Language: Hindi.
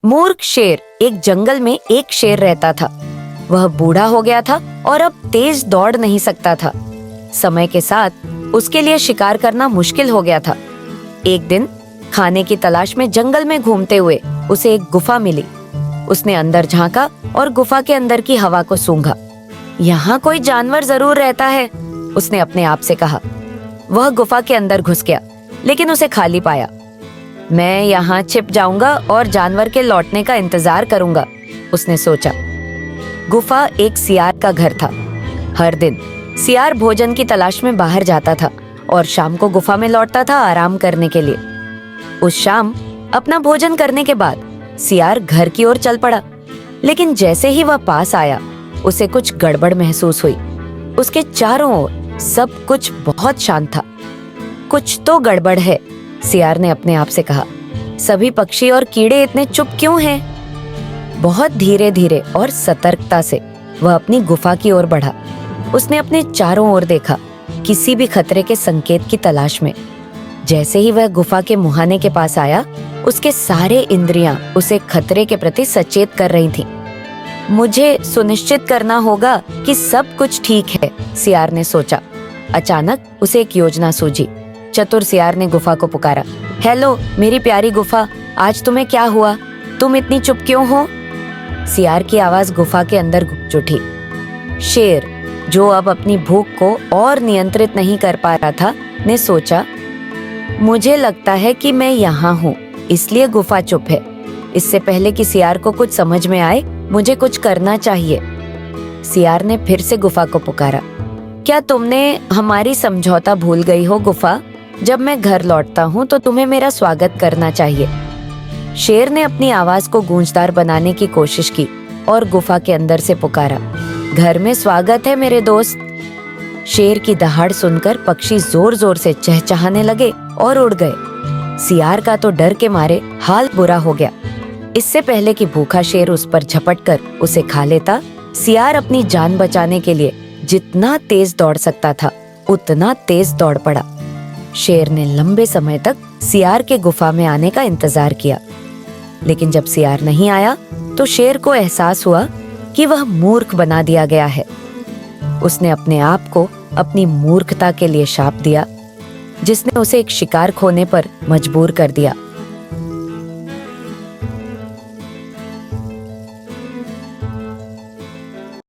मूर्ख शेर। एक जंगल में एक शेर रहता था। वह बूढ़ा हो गया था और अब तेज दौड़ नहीं सकता था। समय के साथ उसके लिए शिकार करना मुश्किल हो गया था। एक दिन खाने की तलाश में जंगल में घूमते हुए उसे एक गुफा मिली। उसने अंदर झांका और गुफा के अंदर की हवा को सूंघा। यहाँ कोई जानवर जरूर रहता है, उसने अपने आप से कहा। वह गुफा के अंदर घुस गया, लेकिन उसे खाली पाया। मैं यहाँ छिप जाऊंगा और जानवर के लौटने का इंतजार करूंगा, उसने सोचा। गुफा एक सियार का घर था। हर दिन सियार भोजन की तलाश में बाहर जाता था और शाम को गुफा में लौटता था आराम करने के लिए। उस शाम अपना भोजन करने के बाद सियार घर की ओर चल पड़ा, लेकिन जैसे ही वह पास आया उसे कुछ गड़बड़ महसूस हुई। उसके चारों ओर सब कुछ बहुत शांत था। कुछ तो गड़बड़ है, सियार ने अपने आप से कहा। सभी पक्षी और कीड़े इतने चुप क्यों हैं? बहुत धीरे धीरे और सतर्कता से वह अपनी गुफा की ओर बढ़ा। उसने अपने चारों ओर देखा, किसी भी खतरे के संकेत की तलाश में। जैसे ही वह गुफा के मुहाने के पास आया, उसके सारे इंद्रियां उसे खतरे के प्रति सचेत कर रही थीं। मुझे सुनिश्चित करना होगा कि सब कुछ ठीक है, सियार ने सोचा। अचानक उसे एक योजना सूझी। चतुर सियार ने गुफा को पुकारा। हेलो मेरी प्यारी गुफा, आज तुम्हें क्या हुआ? तुम इतनी चुप क्यों हो? सियार की आवाज गुफा के अंदर गूंज उठी। शेर, जो अब अपनी भूख को और नियंत्रित नहीं कर पा रहा था, ने सोचा, मुझे लगता है कि मैं यहाँ हूँ, इसलिए गुफा चुप है। इससे पहले कि सियार को कुछ समझ में आए, मुझे कुछ करना चाहिए। सियार ने फिर से गुफा को पुकारा। क्या तुमने हमारी समझौता भूल गई हो गुफा? जब मैं घर लौटता हूँ तो तुम्हें मेरा स्वागत करना चाहिए। शेर ने अपनी आवाज को गूंजदार बनाने की कोशिश की और गुफा के अंदर से पुकारा, घर में स्वागत है मेरे दोस्त। शेर की दहाड़ सुनकर पक्षी जोर जोर से चहचहाने लगे और उड़ गए। सियार का तो डर के मारे हाल बुरा हो गया। इससे पहले कि भूखा शेर उस पर झपट कर उसे खा लेता, सियार अपनी जान बचाने के लिए जितना तेज दौड़ सकता था उतना तेज दौड़ पड़ा। शेर ने लंबे समय तक सियार के गुफा में आने का इंतजार किया, लेकिन जब सियार नहीं आया तो शेर को एहसास हुआ कि वह मूर्ख बना दिया गया है। उसने अपने आप को अपनी मूर्खता के लिए शाप दिया, जिसने उसे एक शिकार खोने पर मजबूर कर दिया।